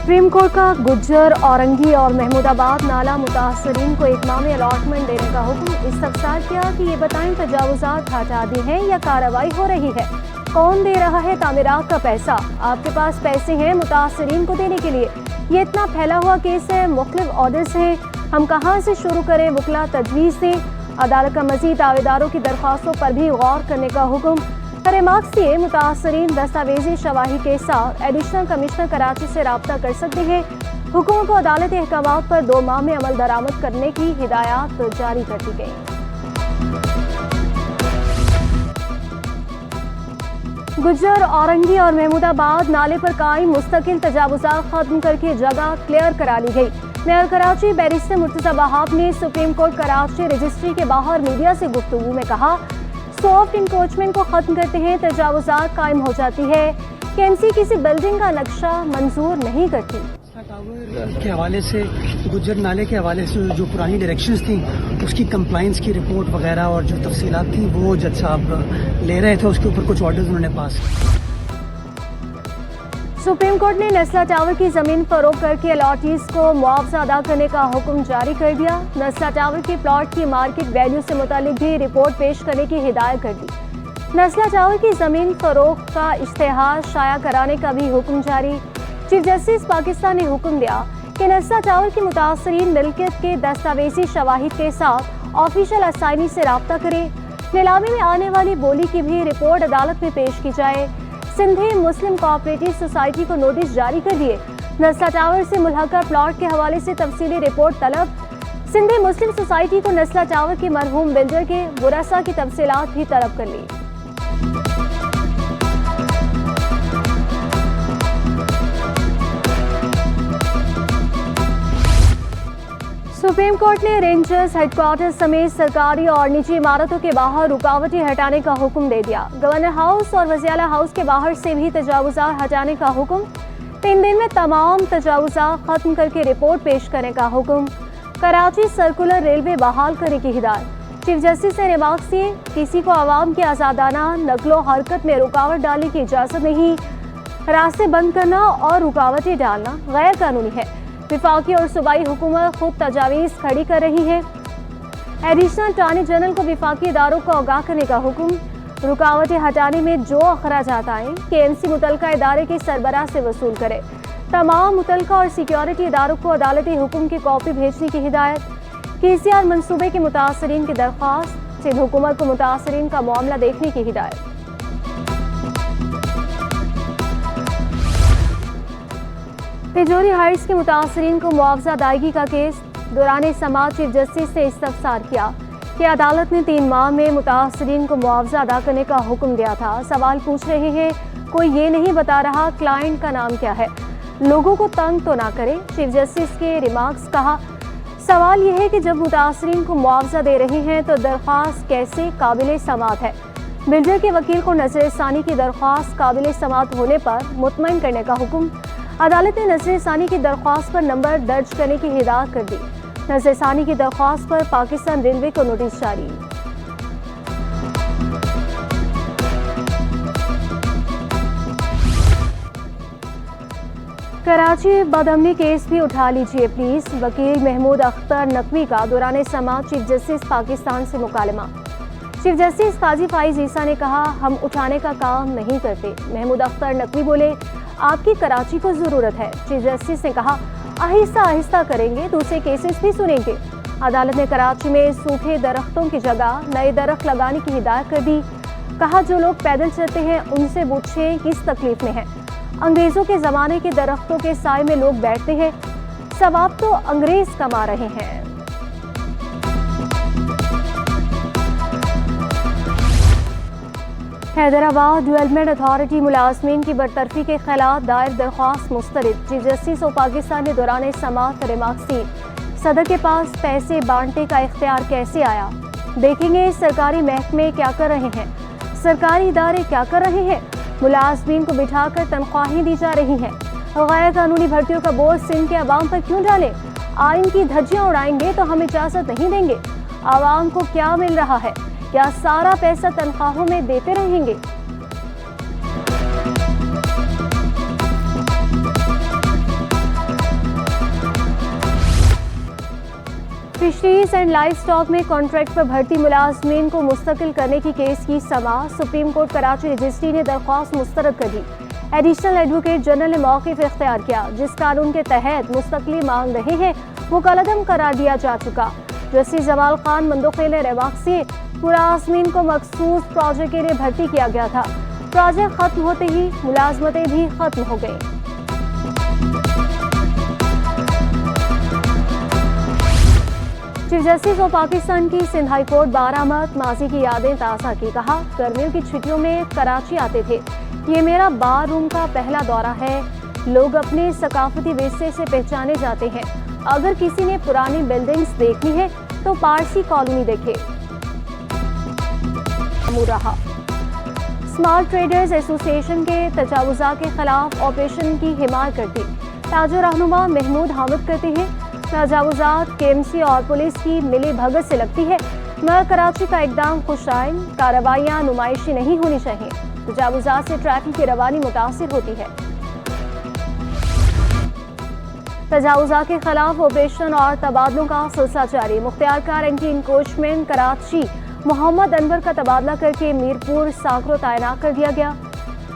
Supreme court का गुज्जर, औरंगी और महमूदाबाद नाला मुतासरीन को एक माह में अलॉटमेंट देने का हुक्म इस्तफसार किया कि ये बताएं तजावुजात हटा दी हैं या कार्रवाई हो रही है, कौन दे रहा है तामीरात का पैसा, आपके पास पैसे हैं मुतासरीन को देने के लिए, ये इतना फैला हुआ केस है, मुख्तलिफ ऑर्डर्स हैं, हम कहाँ से शुरू करें, वकला तजवीज़ दें, अदालत का मज़ीद दावेदारों की दरख्वास्तों पर भी गौर करने का हुक्म। रिमार्क्स दिए मुतासरीन दस्तावेजी शवाही के साथ एडिशनल कमिश्नर कराची से रब्ता कर सकते हैं। हुकूमत को अदालती अहकामात पर 2 माह में अमल दरामद करने की हिदायत जारी कर दी गई। गुज्जर, औरंगी और महमूदाबाद नाले पर कायम मुस्तकिल तजावुजात खत्म करके जगह क्लियर करा ली गई। मेयर कराची बैरिस्टर मुर्तज़ा वहाब ने सुप्रीम कोर्ट कराची रजिस्ट्री के बाहर मीडिया से गुफ्तगू में कहा, सॉफ्ट इंक्रोचमेंट को खत्म करते हैं तजावुजात कायम हो जाती है। केएमसी किसी बिल्डिंग का नक्शा मंजूर नहीं करती। टावर के हवाले से, गुज्जर नाले के हवाले से जो पुरानी डायरेक्शंस थी उसकी कंप्लाइंस की रिपोर्ट वगैरह और जो तफसीलात थी वो जज साहब ले रहे थे, उसके ऊपर कुछ ऑर्डर्स उन्होंने पास किए। सुप्रीम कोर्ट ने नस्ला टावर की जमीन फरोख्त करके अलॉटीज को मुआवजा अदा करने का हुक्म जारी कर दिया। नस्ला टावर के प्लॉट की मार्केट वैल्यू से मुतालिक भी रिपोर्ट पेश करने की हिदायत कर दी। नस्ला टावर की जमीन फरोख्त का इश्तेहार शाया कराने का भी हुक्म जारी। चीफ जस्टिस पाकिस्तान ने हुक्म दिया कि नस्ला टावर की मुतासरीन मिल्कियत के दस्तावेजी शवाहिद के साथ ऑफिशियल असाइनी से रब्ता करें। नीलामी में आने वाली बोली की भी रिपोर्ट अदालत में पेश की जाए। सिंधी मुस्लिम कोऑपरेटिव सोसाइटी को नोटिस जारी कर दिए। नस्ला टावर से मुल्हका प्लॉट के हवाले से तफसीली रिपोर्ट तलब। सिंधी मुस्लिम सोसाइटी को नस्ला टावर के मरहूम बिल्डर के वरासा की तफसीलात भी तलब कर ली। सुप्रीम कोर्ट ने रेंजर्स हेडक्वार्टर समेत सरकारी और निजी इमारतों के बाहर रुकावटें हटाने का हुक्म दे दिया। गवर्नर हाउस और वज़ीर-ए-आला हाउस के बाहर से भी तजावुजात हटाने का हुक्म। 3 दिन में तमाम तजावुजात खत्म करके रिपोर्ट पेश करने का हुक्म। कराची सर्कुलर रेलवे बहाल करने की हिदायत। चीफ जस्टिस ने रिमार्क्स दिए, किसी को आवाम की आज़ादाना नकलो हरकत में रुकावट डालने की इजाज़त नहीं। रास्ते बंद करना और रुकावटें डालना गैर कानूनी है। विफाकी और सूबाई हुकूमत खुद तजावीज़ खड़ी कर रही है। एडिशनल अटॉर्नी जनरल को विफाकी इदारों को आगाह करने का हुक्म। रुकावटें हटाने में जो अखराजात आए केएमसी मुतलका इदारे के सरबराह से वसूल करे। तमाम मुतलका और सिक्योरिटी इदारों को अदालती हुक्म की कॉपी भेजने की हिदायत। केसीआर मनसूबे के मुतासरीन की दरख्वास्त। सिंध हुकूमत को मुतासरीन का मामला देखने की हिदायत। तिजोरी हाइट्स के मुतासरीन को मुआवजा अदायगी का केस। दौरान समाअत चीफ जस्टिस ने इस्तफसार किया कि अदालत ने 3 माह में मुतासरीन को मुआवजा अदा करने का हुक्म दिया था। सवाल पूछ रहे हैं, कोई ये नहीं बता रहा क्लाइंट का नाम क्या है, लोगों को तंग तो ना करे। चीफ जस्टिस के रिमार्क्स कहा, सवाल यह है कि जब मुतासरीन को मुआवजा दे रहे हैं तो दरख्वास्त कैसे काबिल समाअत है। बिल्डर के वकील को नजर-ए-सानी की दरख्वास्त काबिल समाअत होने पर मुतमईन करने का हुक्म। अदालत ने नजर-ए-सानी की दरख्वास्त पर नंबर दर्ज करने की हिदायत कर दी। नजर-ए-सानी की दरख्वास्त पर पाकिस्तान रेलवे को नोटिस जारी। कराची बदअमनी केस भी उठा लीजिए प्लीज। वकील महमूद अख्तर नकवी का दौरान समाअत चीफ जस्टिस पाकिस्तान से मुकालमा। चीफ जस्टिस काजी फाइज ईसा ने कहा, हम उठाने का काम नहीं करते। महमूद अख्तर नकवी बोले, आपकी कराची को जरूरत है। चीफ जस्टिस ने कहा, आहिस्ता आहिस्ता करेंगे, दूसरे केसेस भी सुनेंगे। अदालत ने कराची में सूखे दरख्तों की जगह नए दरख्त लगाने की हिदायत कर दी। कहा, जो लोग पैदल चलते हैं उनसे पूछें किस तकलीफ में हैं। अंग्रेजों के जमाने के दरख्तों के साए में लोग बैठते हैं, सवाब तो अंग्रेज कमा रहे हैं। हैदराबाद डेवलपमेंट अथॉरिटी मुलाजमीन की बरतरफी के खिलाफ दायर दरख्वास्त मुस्तरद। चीफ जस्टिस ऑफ पाकिस्तान ने दौरान समाअत रिमार्क्स दी, सदर के पास पैसे बांटने का इख्तियार कैसे आया। देखेंगे सरकारी महकमे क्या कर रहे हैं, सरकारी इदारे क्या कर रहे हैं। मुलाजमीन को बिठाकर तनख्वाहें दी जा रही हैं। गैर कानूनी भर्तियों का बोझ सिंध के अवाम पर क्यों डालें। आइन की धज्जियां उड़ाएंगे तो हम इजाजत नहीं देंगे। आवाम को क्या मिल रहा है, क्या सारा पैसा तनख्वाहों में देते रहेंगे। फिशरीज एंड लाइव स्टॉक में कॉन्ट्रैक्ट पर भर्ती मुलाजमीन को मुस्तकिल करने की केस की समाअत। सुप्रीम कोर्ट कराची रजिस्ट्री ने दरख्वास्त मुस्तरद कर दी। एडिशनल एडवोकेट जनरल ने मौक़िफ़ इख्तियार किया। जिस कानून के तहत मुस्तकिली मांग रहे हैं वो कलअदम करार दिया जा चुका। जस्टिस जमाल खान मंदोखेल रहवाक से मुलाजमीन को मखसूस प्रोजेक्ट के लिए भर्ती किया गया था। प्रोजेक्ट खत्म होते ही मुलाजमतें भी खत्म हो गई। चीफ जस्टिस ऑफ पाकिस्तान की सिंध हाई कोर्ट बारामद माजी की यादें ताज़ा की। कहा, गर्मियों की छुट्टियों में कराची आते थे। ये मेरा बार रूम का पहला दौरा है। लोग अपने सकाफती विरसे से पहचाने जाते हैं। अगर किसी ने पुरानी बिल्डिंग्स देखनी है तो पारसी कॉलोनी देखे। रहा स्मार्ट ट्रेडर्स एसोसिएशन के तजावुज़ात के खिलाफ ऑपरेशन की हिमायत करती ताजो रहनुमा महमूद हामिद कहते हैं, तजावुज़ात KMC और पुलिस की मिली भगत से लगती है, मगर कराची का इकदाम खुशाइन कार्रवाइयाँ नुमाइशी नहीं होनी चाहिए। तजावुज़ात से ट्रैफिक की रवानी मुतासिर होती है। तजावुज़ात के खिलाफ ऑपरेशन और तबादलों का सिलसिला जारी। मुख्तियार कार एंटी इंक्रोचमेंट कराची मोहम्मद अनवर का तबादला करके मीरपुर साकरो तैनात कर दिया गया।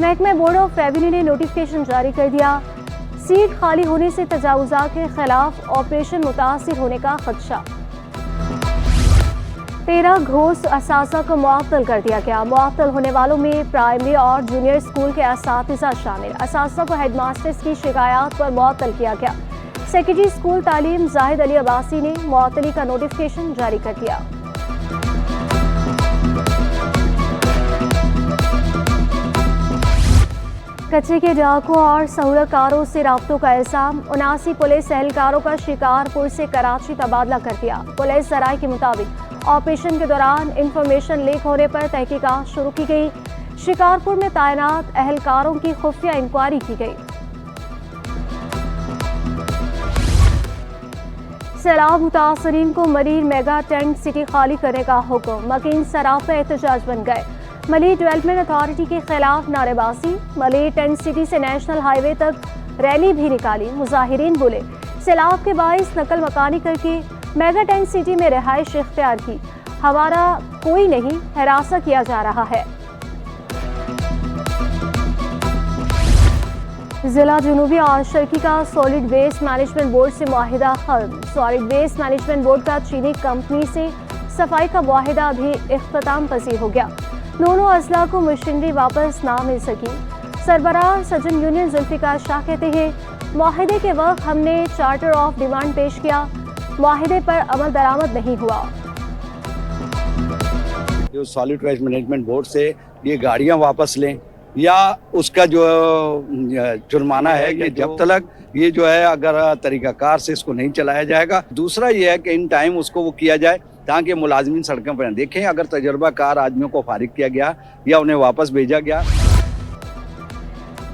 महकमे बोर्ड ऑफ रेवेन्यू ने नोटिफिकेशन जारी कर दिया। सीट खाली होने से तजावुज़ात के खिलाफ ऑपरेशन मुतासिर होने का खदशा। 13 घोष असासा को मुअत्तल कर दिया गया। मुअत्तल होने वालों में प्राइमरी और जूनियर स्कूल के असातिज़ा शामिल। असासा को हेडमास्टर्स की शिकायत पर मुअत्तल किया गया। सेक्रेटरी स्कूल तालीम जाहिद अली अब्बासी ने मुअत्तली का नोटिफिकेशन जारी कर दिया। कच्चे के डाकुओं और सहूलतकारों से राब्तों का इल्जाम। 79 पुलिस एहलकारों का शिकारपुर से कराची तबादला कर दिया। पुलिस ज़राए के मुताबिक ऑपरेशन के दौरान इंफॉर्मेशन लीक होने पर तहकीकात शुरू की गई। शिकारपुर में तैनात एहलकारों की खुफिया इंक्वायरी की गई। सैलाब मुतासरीन को मलिर मेगा टेंट सिटी खाली करने का हुक्म। मकीन सरापा एहतजाज बन गए। मलिर डेवलपमेंट अथॉरिटी के खिलाफ नारेबाजी। मलिर टेंट सिटी से नेशनल हाईवे तक रैली भी निकाली। मुजाहिरीन बोले, सैलाब के बाइस नकल मकानी करके मेगा टेंट सिटी में रिहाइश इख्तियार की। हमारा कोई नहीं, हरासा किया जा रहा है। जिला जुनूबी और शर्की का सॉलिड वेस्ट मैनेजमेंट बोर्ड से मुआहिदा खत्म। सॉलिड वेस्ट मैनेजमेंट बोर्ड का चीनी कंपनी से सफाई का मुआहिदा भी इख्तिताम पसीर हो गया। दोनों अजला को मशीनरी वापस ना मिल सकी। सरबराह सजन यूनियन जुल्फिकार शाह कहते हैं, मुआहिदे के वक्त हमने चार्टर ऑफ डिमांड पेश किया, मुआहिदे पर अमल दरामद नहीं हुआ। जो सॉलिड वेस्ट मैनेजमेंट बोर्ड से ये गाड़ियां वापस लें या उसका जो जुर्माना है कि जब तक ये जो है अगर तरीकाकार से इसको नहीं चलाया जाएगा। दूसरा ये है कि इन टाइम उसको वो किया जाए ताकि मुलाजमीन सड़कों पर देखें। अगर तजर्बाकार आदमियों को फारिग किया गया या उन्हें वापस भेजा गया।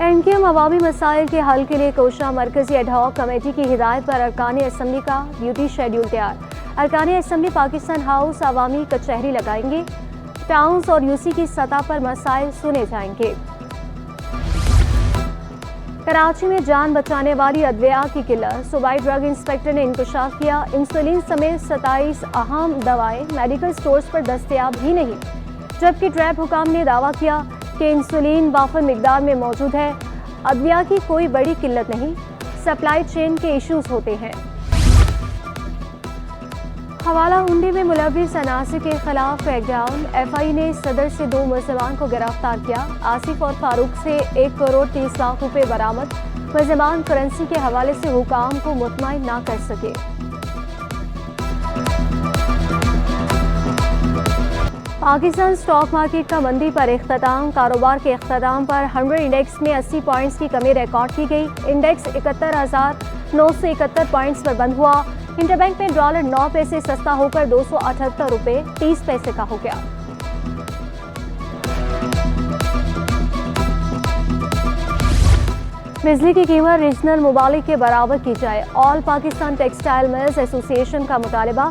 एनकेएम अवामी मसाइल के हल के लिए कोशा मरकजी एडहॉक कमेटी की हिदायत पर अरकान असम्बली का ड्यूटी शेड्यूल तैयार। अरकान असम्बली पाकिस्तान हाउस अवामी कचहरी लगाएंगे। टाउन्स और यूसी की सतह पर मसाइल सुने जाएंगे। कराची में जान बचाने वाली अद्विया की किल्लत। सूबाई ड्रग इंस्पेक्टर ने इंकशाफ किया। इंसुलिन समेत 27 अहम दवाएं मेडिकल स्टोर्स पर दस्तयाब ही नहीं, जबकि ट्रैप हुकाम ने दावा किया कि इंसुलिन वाफर मिकदार में मौजूद है। अद्विया की कोई बड़ी किल्लत नहीं, सप्लाई चेन के इश्यूज होते हैं। हवाला हुंडी में मुलविस अनासिर के खिलाफ क्रैकडाउन। FI ने सदर से 2 मुलज़मान को गिरफ्तार किया। आसिफ और फारूक से 1 करोड़ 30 लाख रुपए बरामद। मुलज़मान करेंसी के हवाले से हुकाम को मुतमईन ना कर सके। पाकिस्तान स्टॉक मार्केट का मंदी पर इख्तिताम। कारोबार के इख्तिताम पर 100 इंडेक्स में 80 पॉइंट्स की कमी रिकॉर्ड की गई। इंडेक्स 71,971 पॉइंट्स पर बंद हुआ। इंटरबैंक में डॉलर 9 पैसे सस्ता होकर 278 रुपए 30 पैसे का हो गया। बिजली की कीमत रीजनल मुबालिक के बराबर की जाए। All Pakistan textile mills association का मुतालबा।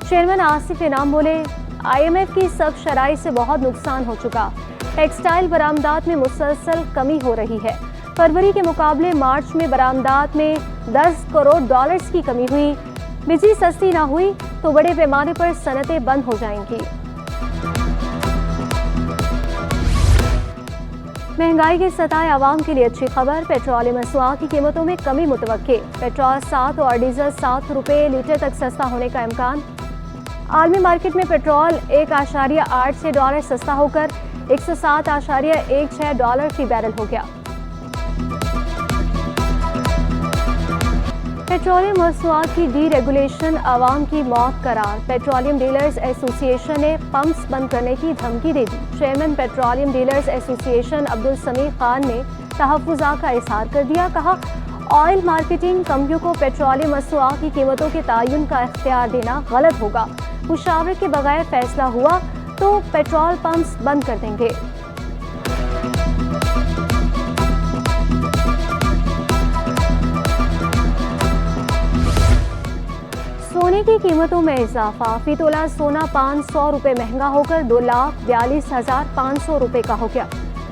चेयरमैन आसिफ इनाम बोले, IMF की सख्त शराइ से बहुत नुकसान हो चुका। टेक्सटाइल बरामदात में मुसलसल कमी हो रही है। फरवरी के मुकाबले मार्च में बरामदात में 10 करोड़ डॉलर्स की कमी हुई। बिजली सस्ती ना हुई तो बड़े पैमाने पर सनतें बंद हो जाएंगी। महंगाई की सताए आवाम के लिए अच्छी खबर, पेट्रोलियम मसनूआत की कीमतों में कमी मुतवक्के। पेट्रोल 7 और डीजल 7 रुपये लीटर तक सस्ता होने का इम्कान। आलमी मार्केट में पेट्रोल 1.86 डॉलर सस्ता होकर 107.16 डॉलर फी बैरल हो गया। पेट्रोलियम मसनूआत की डी रेगुलेशन अवाम की मौत करार। पेट्रोलियम डीलर्स एसोसिएशन ने पंप्स बंद करने की धमकी दे दी। Chairman petroleum dealers association Abdul Sameer Khan ने तहफ़्फ़ुज़ात का इज़हार कर दिया। कहा, ऑयल मार्केटिंग कंपनियों को पेट्रोलियम मसनूआत की कीमतों के तयन का इख्तियार देना गलत होगा। मुशावरे के बगैर फैसला हुआ तो पेट्रोल पंप्स बंद कर देंगे। सोने की कीमतों में इजाफा। फी तोला सोना 500 रुपये महंगा होकर 2,42,500 रुपये का हो गया।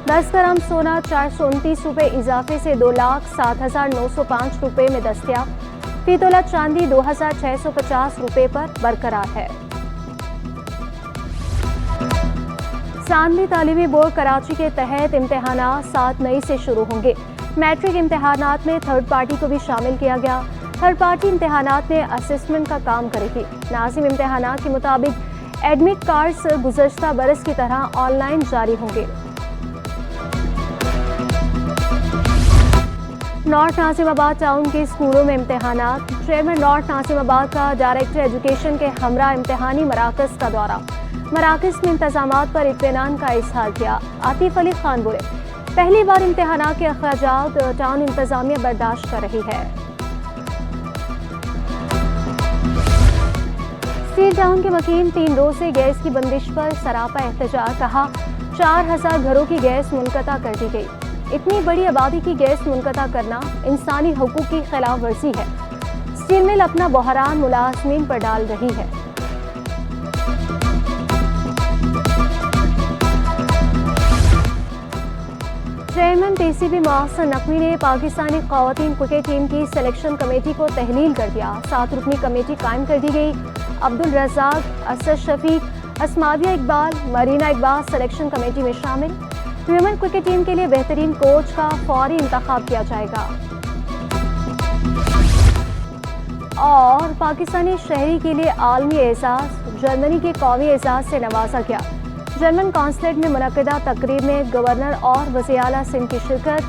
10 ग्राम सोना 429 रुपये इजाफे से 2,07,905 रुपये में दस्तयाब। फी तोला चांदी 2,650 रुपये पर बरकरार है। सांदली तालीमी बोर्ड कराची के तहत इम्तिहानात 7 मई से शुरू होंगे। मैट्रिक इम्तिहानात में थर्ड पार्टी को भी शामिल किया गया। थर्ड पार्टी इम्तिहानात में असेसमेंट का काम करेगी। नाज़िम इम्तिहानात के मुताबिक एडमिट कार्ड्स गुज़श्ता बरस की तरह ऑनलाइन जारी होंगे। नॉर्थ नाज़िमाबाद टाउन के स्कूलों में इम्तिहानात। चेयरमैन नॉर्थ नाज़िमाबाद का डायरेक्टर एजुकेशन के हमरा इम्तिहानी मराकज़ का दौरा। मराकज़ में इंतज़ामात पर इत्मीनान का इज़हार किया। आतिफ अली खान बोले, पहली बार इम्तिहानात के अखराजात टाउन इंतज़ामिया बर्दाश्त कर रही है। स्टील टाउन के मकीन 3 रोज़े गैस की बंदिश पर सरापा एहतजाज। कहा, 4000 घरों की गैस मुनक़ता कर दी गई। इतनी बड़ी आबादी की गैस मुनक़ता करना इंसानी हुकूक की खिलाफ वर्जी है। स्टील मिल अपना बहरान मुलाज़मीन पर डाल रही है। चेयरमैन पीसीबी मुअस्सर नकवी ने पाकिस्तानी ख़वातीन क्रिकेट टीम की सिलेक्शन कमेटी को तहलील कर दिया। 7 रुकनी कमेटी कायम कर दी गई। अब्दुल रज़ाक, असद शफीक, अस्माविया इकबाल, मरीना इकबाल सिलेक्शन कमेटी में शामिल। वुमेन क्रिकेट टीम के लिए बेहतरीन कोच का फौरी इंतखाब किया जाएगा। और पाकिस्तानी शहरी के लिए आलमी एजाज़। जर्मनी के कौमी एजाज़ से नवाजा गया। जर्मन कॉन्सुलेट में मुनक़दा तकरीब में गवर्नर और वज़ीर आला सिंध की शिरकत।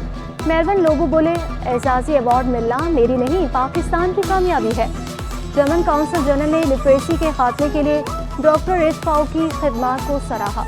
मेरवन लोगो बोले, एजाज़ी अवार्ड मिलना मेरी नहीं पाकिस्तान की कामयाबी है। जर्मन काउंसिल जनरल ने लिटरेसी के खात्मे के लिए डॉक्टर रिजवाऊ की खिदमात को सराहा।